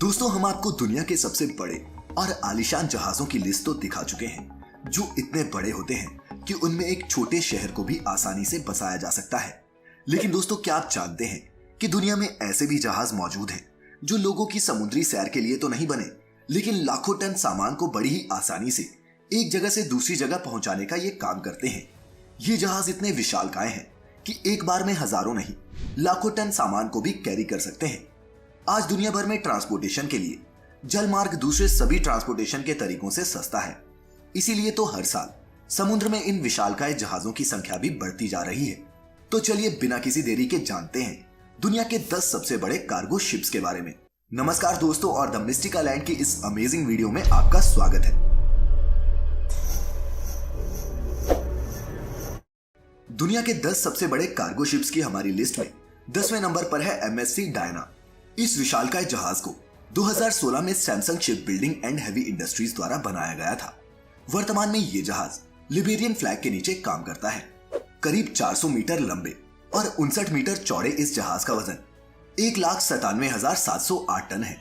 दोस्तों, हम आपको दुनिया के सबसे बड़े और आलीशान जहाजों की लिस्ट तो दिखा चुके हैं जो इतने बड़े होते हैं कि उनमें एक छोटे शहर को भी आसानी से बसाया जा सकता है। लेकिन दोस्तों, क्या आप जानते हैं कि दुनिया में ऐसे भी जहाज मौजूद हैं जो लोगों की समुद्री सैर के लिए तो नहीं बने, लेकिन लाखों टन सामान को बड़ी ही आसानी से एक जगह से दूसरी जगह पहुंचाने का ये काम करते हैं। ये जहाज इतने विशालकाय हैं कि एक बार में हजारों नहीं लाखों टन सामान को भी कैरी कर सकते हैं। आज दुनिया भर में ट्रांसपोर्टेशन के लिए जल मार्ग दूसरे सभी ट्रांसपोर्टेशन के तरीकों से सस्ता है। इसीलिए तो हर साल समुद्र में इन विशालकाय जहाजों की संख्या भी बढ़ती जा रही है। तो चलिए बिना किसी देरी के जानते हैं दुनिया के 10 सबसे बड़े कार्गो शिप्स के बारे में। नमस्कार दोस्तों, और द मिस्टिकल लैंड की इस अमेजिंग वीडियो में आपका स्वागत है। दुनिया के 10 सबसे बड़े कार्गो शिप्स की हमारी लिस्ट में 10वें नंबर पर है MSC डायना। इस विशालकाय जहाज को 2016 में Samsung ship building and heavy industries द्वारा बनाया गया था। वर्तमान में ये जहाज लिबेरियन फ्लैग के नीचे काम करता है। करीब 400 मीटर लंबे और 59 मीटर चौड़े इस जहाज का वजन 1,97,708 टन है।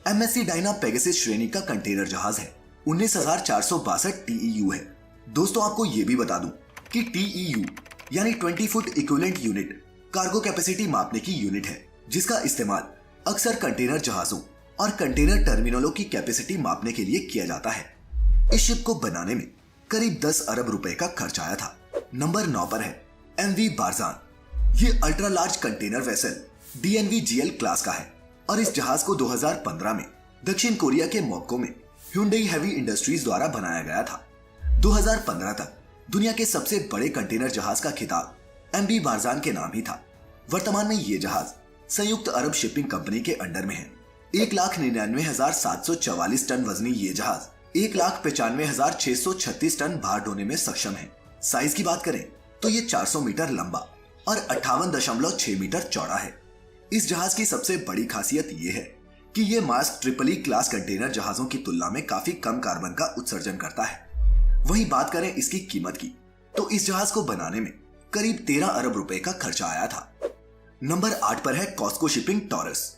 MSC डायना पेगासस श्रेणी का कंटेनर जहाज है। 19,462 TEU है। दोस्तों, आपको यह भी बता दूं कि TEU यानी 20 foot equivalent unit cargo capacity मापने की यूनिट है, जिसका इस्तेमाल अक्सर कंटेनर जहाजों और कंटेनर टर्मिनलों की कैपेसिटी मापने के लिए किया जाता है। इस शिप को बनाने में करीब 10 अरब रुपए का खर्च आया था। नंबर 9 पर है MV बारजान। ये ultra large container vessel DNV GL class का है और इस जहाज को 2015 में दक्षिण कोरिया के मोक्को में Hyundai हेवी इंडस्ट्रीज द्वारा बनाया गया था। 2015 तक दुनिया के सबसे बड़े कंटेनर जहाज का खिताब MV बारजान के नाम ही था। वर्तमान में ये जहाज संयुक्त अरब शिपिंग कंपनी के अंडर में है। 1,99,744 टन वजनी ये जहाज 1,95,636 टन भार ढोने में सक्षम है। साइज की बात करें तो ये 400 मीटर लंबा और 58.6 मीटर चौड़ा है। इस जहाज की सबसे बड़ी खासियत ये है कि ये mask triple E class container जहाजों की तुलना में काफी कम कार्बन का उत्सर्जन करता है। वहीं बात करें इसकी कीमत की, तो इस जहाज को बनाने में करीब 13 अरब रुपए का खर्चा आया था। नंबर 8 पर है कॉस्को शिपिंग टॉरस।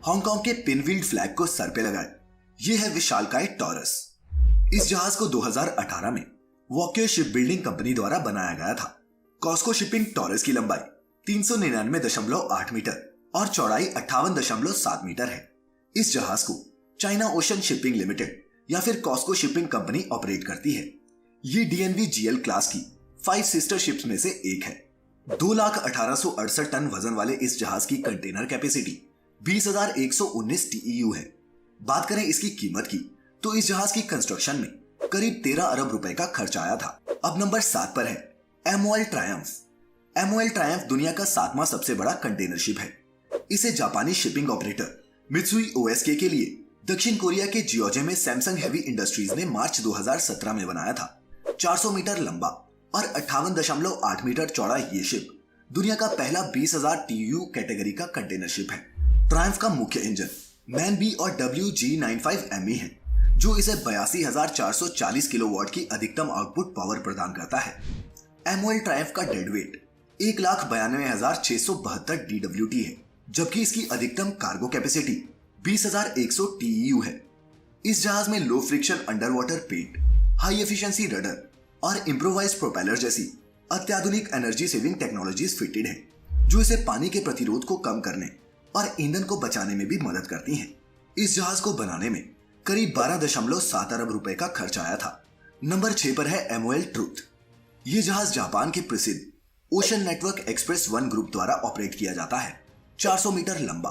हांगकांग के पिनव्हील्ड फ्लैग को सर पे लगाए यह है विशालकाय टॉरस। इस जहाज को 2018 में वॉक्यो शिप बिल्डिंग कंपनी द्वारा बनाया गया था। कॉस्को शिपिंग टॉरस की लंबाई 399.8 मीटर और चौड़ाई 58.7 मीटर है। इस जहाज को चाइना ओशन शिपिंग लिमिटेड या फिर कॉस्को शिपिंग कंपनी ऑपरेट करती है। ये DNV GL क्लास की 5 सिस्टर शिप्स में से एक है। 2,18,68 टन वजन वाले इस जहाज की कंटेनर कैपेसिटी 20,119 TEU है। बात करें इसकी कीमत की, तो इस जहाज की कंस्ट्रक्शन में करीब 13 अरब रुपए का खर्च आया था। अब नंबर 7 पर है MOL ट्रायम्फ। MOL ट्रायम्फ दुनिया का 7वां सबसे बड़ा कंटेनर शिप है। इसे जापानी शिपिंग ऑपरेटर मित्सुई OSK के लिए दक्षिण कोरिया के जियोजे में सैमसंग हेवी इंडस्ट्रीज ने मार्च 2017 में बनाया था। 400 मीटर लंबा और 58.8 मीटर चौड़ा ये शिप दुनिया का पहला 20,000 TEU कैटेगरी का कंटेनर शिप है। ट्रायम्फ का मुख्य इंजन MAN-B और WG95ME है, जो इसे 82,440 किलोवाट की अधिकतम आउटपुट पावर प्रदान करता है। MOL ट्रायम्फ का डेड वेट 1,92,672 DWT है, जबकि इसकी अधिकतम कार्गो कैपेसिटी 20,100 TEU है। इस जहाज में low friction underwater paint, high efficiency rudder और इम्प्रोवाइज्ड प्रोपेलर जैसी अत्याधुनिक एनर्जी सेविंग टेक्नोलॉजीज फिटेड है, जो इसे पानी के प्रतिरोध को कम करने और ईंधन को बचाने में भी मदद करती हैं। इस जहाज को बनाने में करीब 12.7 अरब रुपए का खर्च आया था। नंबर 6 पर है MOL ट्रुथ। ये जहाज जापान के प्रसिद्ध ओशन नेटवर्क एक्सप्रेस 1 ग्रुप द्वारा ऑपरेट किया जाता है। 400 मीटर लंबा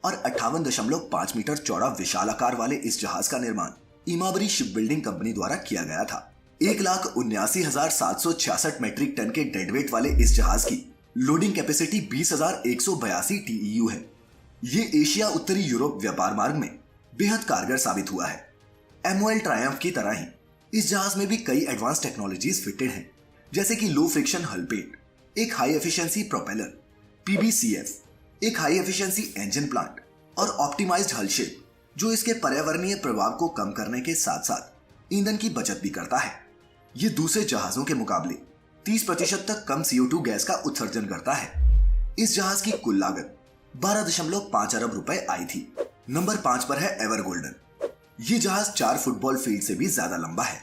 और 58.5 मीटर चौड़ा विशाल आकार वाले इस जहाज का निर्माण इमाबरी शिप बिल्डिंग कंपनी द्वारा किया गया था। 1,79,766 मैट्रिक टन के डेडवेट वाले इस जहाज की लोडिंग कैपेसिटी 20,182 TEU है। ये एशिया उत्तरी यूरोप व्यापार मार्ग में बेहद कारगर साबित हुआ है। MOL ट्रायम्फ की तरह ही इस जहाज में भी कई एडवांस टेक्नोलॉजीज फिटेड हैं, जैसे कि लो फ्रिक्शन हल पेंट, एक हाई एफिशिएंसी प्रोपेलर, PBCF, एक हाई एफिशिएंसी इंजन प्लांट और ऑप्टिमाइज्ड हल शेप, जो इसके पर्यावरणीय प्रभाव को कम करने के साथ साथ ईंधन की बचत भी करता है। ये दूसरे जहाजों के मुकाबले 30% तक कम CO2 गैस का उत्सर्जन करता है। इस जहाज की कुल लागत 12.5 अरब रुपए आई थी। नंबर 5 पर है एवर गोल्डन। ये जहाज 4 फुटबॉल फील्ड से भी ज्यादा लंबा है।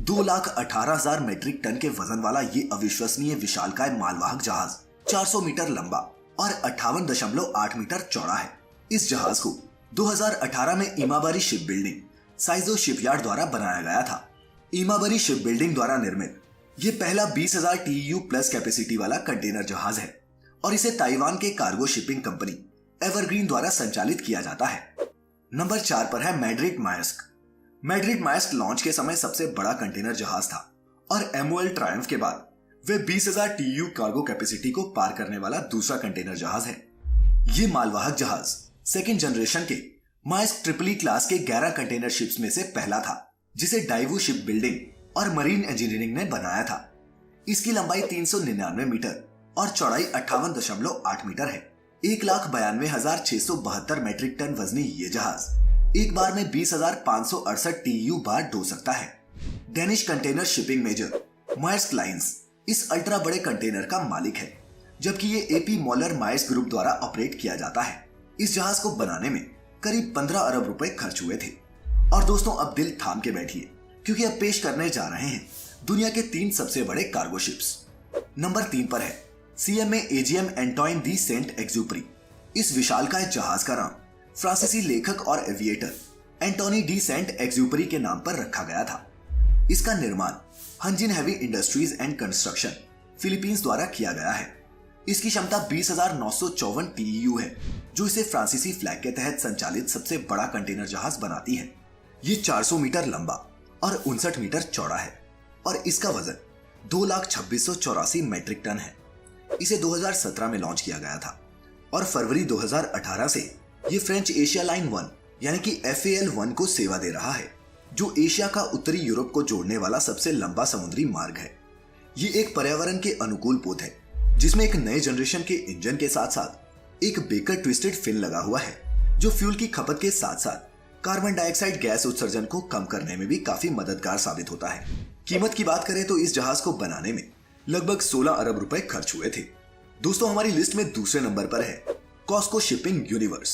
2,18,000 मीट्रिक टन के वजन वाला ये अविश्वसनीय विशालकाय मालवाहक जहाज 400 मीटर लंबा और 58.8 मीटर चौड़ा है। इस जहाज को 2018 में इमाबारी शिप बिल्डिंग साइजो शिपयार्ड द्वारा बनाया गया था। इमाबारी शिप बिल्डिंग द्वारा निर्मित ये पहला 20,000 TEU प्लस कैपेसिटी वाला कंटेनर जहाज है और इसे ताइवान के कार्गो शिपिंग कंपनी एवरग्रीन द्वारा संचालित किया जाता है। नंबर 4 पर है मैड्रिड मायर्स्क। मैड्रिड मायर्स्क लॉन्च के समय सबसे बड़ा कंटेनर जहाज था और MOL ट्रायम्फ के बाद वे 20,000 TEU कार्गो कैपेसिटी को पार करने वाला दूसरा कंटेनर जहाज है। ये मालवाहक जहाज सेकेंड जनरेशन के मायर्स्क ट्रिपल E क्लास के 11 कंटेनर शिप्स में से पहला था जिसे डाइवू शिप बिल्डिंग और मरीन इंजीनियरिंग ने बनाया था। इसकी लंबाई 399 मीटर और चौड़ाई 58.8 मीटर है। 1,92,672 मीट्रिक टन वजनी ये जहाज एक बार में 20,568 TEU भार ढो सकता है। Danish container shipping major Maersk lines इस अल्ट्रा बड़े कंटेनर का मालिक है, जबकि ये AP मॉलर मायर्स्क ग्रुप द्वारा ऑपरेट किया जाता है। इस जहाज को बनाने में करीब 15 अरब रुपए खर्च हुए थे। और दोस्तों अब दिल थाम के बैठिए क्योंकि अब पेश करने जा रहे हैं दुनिया के 3 सबसे बड़े कार्गो शिप्स। नंबर 3 पर है CMA AGM Antoine de Saint Exupery. इस विशालकाय जहाज का नाम फ्रांसीसी लेखक और aviator Antoine de Saint Exupery के नाम पर रखा गया था। इसका निर्माण Hanjin heavy industries and construction Philippines द्वारा किया गया है। इसकी क्षमता 20,954 TEU है, जो इसे फ्रांसीसी फ्लैग के तहत संचालित सबसे बड़ा कंटेनर जहाज बनाती है। ये 400 मीटर लंबा और 59 मीटर चौड़ा है और इसका वजन 2,26,84 मीट्रिक टन है। इसे 2017 में लॉन्च किया गया था और फरवरी 2018 से ये फ्रेंच एशिया लाइन 1 यानी कि FAL-1 को सेवा दे रहा है, जो एशिया का उत्तरी यूरोप को जोड़ने वाला सबसे लंबा समुद्री मार्ग है। ये एक पर्यावरण के अनुकूल पोत है जिसमें एक नए जनरेशन के इंजन के साथ साथ एक बेकर ट्विस्टेड फिन लगा हुआ है, जो फ्यूल की खपत के साथ साथ कार्बन डाइऑक्साइड गैस उत्सर्जन को कम करने में भी काफी मददगार साबित होता है। कीमत की बात करें तो इस जहाज को बनाने में लगभग 16 अरब रुपए खर्च हुए थे। दोस्तों हमारी लिस्ट में दूसरे नंबर पर है कॉस्को शिपिंग यूनिवर्स।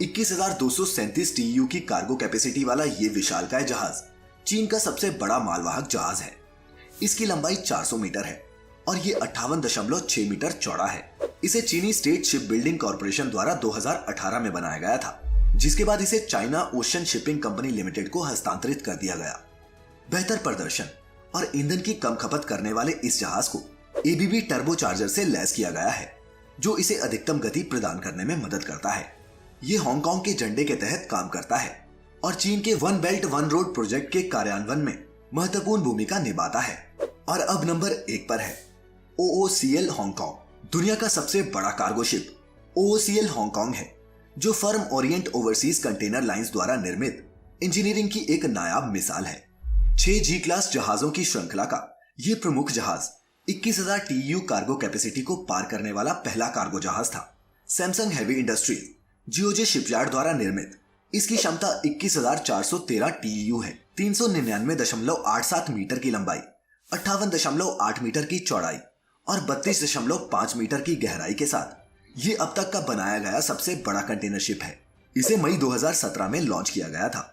21,237 TEU की कार्गो कैपेसिटी वाला ये विशालकाय जहाज चीन का सबसे बड़ा मालवाहक जहाज है। इसकी लंबाई 400 मीटर है और ये 58.6 मीटर चौड़ा है। इसे चीनी स्टेट शिप बिल्डिंग कॉर्पोरेशन द्वारा 2018 में बनाया गया था, जिसके बाद इसे China ocean shipping company limited को हस्तांतरित कर दिया गया। बेहतर प्रदर्शन और ईंधन की कम खपत करने वाले इस जहाज को ABB टर्बोचार्जर से लैस किया गया है, जो इसे अधिकतम गति प्रदान करने में मदद करता है। ये हांगकांग के झंडे के तहत काम करता है और चीन के one belt one road project के कार्यान्वयन में महत्वपूर्ण भूमिका निभाता है। और अब नंबर 1 पर है OOCL हांगकांग। दुनिया का सबसे बड़ा कार्गो शिप OOCL हांगकांग है, जो firm Orient overseas container lines द्वारा निर्मित इंजीनियरिंग की एक नायाब मिसाल है। 6 G क्लास जहाजों की श्रृंखला का ये प्रमुख जहाज 21,000 TEU कार्गो कैपेसिटी को पार करने वाला पहला कार्गो जहाज था। सैमसंग हैवी इंडस्ट्रीज जियोजे शिपयार्ड द्वारा निर्मित इसकी क्षमता 21,413 TEU है। 399.87 मीटर की लंबाई, 58.8 मीटर की चौड़ाई और 32.5 मीटर की गहराई के साथ ये अब तक का बनाया गया सबसे बड़ा कंटेनर शिप है। इसे मई 2017 में लॉन्च किया गया था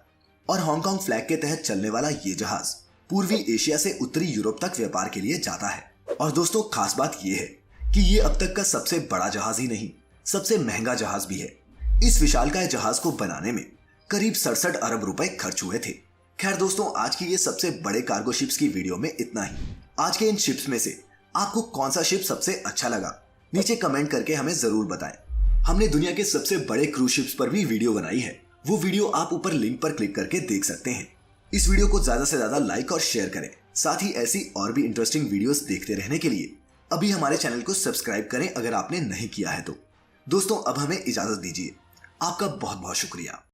और हांगकांग फ्लैग के तहत चलने वाला ये जहाज पूर्वी एशिया से उत्तरी यूरोप तक व्यापार के लिए जाता है। और दोस्तों खास बात ये है कि ये अब तक का सबसे बड़ा जहाज ही नहीं, सबसे महंगा जहाज भी है। इस विशालकाय जहाज को बनाने में करीब 67 अरब रुपए खर्च हुए थे। खैर दोस्तों, आज की ये सबसे बड़े कार्गो शिप्स की वीडियो में इतना ही। आज के इन शिप्स में से आपको कौन सा शिप सबसे अच्छा लगा, नीचे कमेंट करके हमें जरूर बताएं। हमने दुनिया के सबसे बड़े क्रूज शिप्स पर भी वीडियो बनाई है, वो वीडियो आप ऊपर लिंक पर क्लिक करके देख सकते हैं। इस वीडियो को ज्यादा से ज्यादा लाइक और शेयर करें। साथ ही ऐसी और भी इंटरेस्टिंग वीडियोस देखते रहने के लिए अभी हमारे चैनल को सब्सक्राइब करें अगर आपने नहीं किया है तो। दोस्तों अब हमें इजाजत दीजिए। आपका बहुत बहुत शुक्रिया।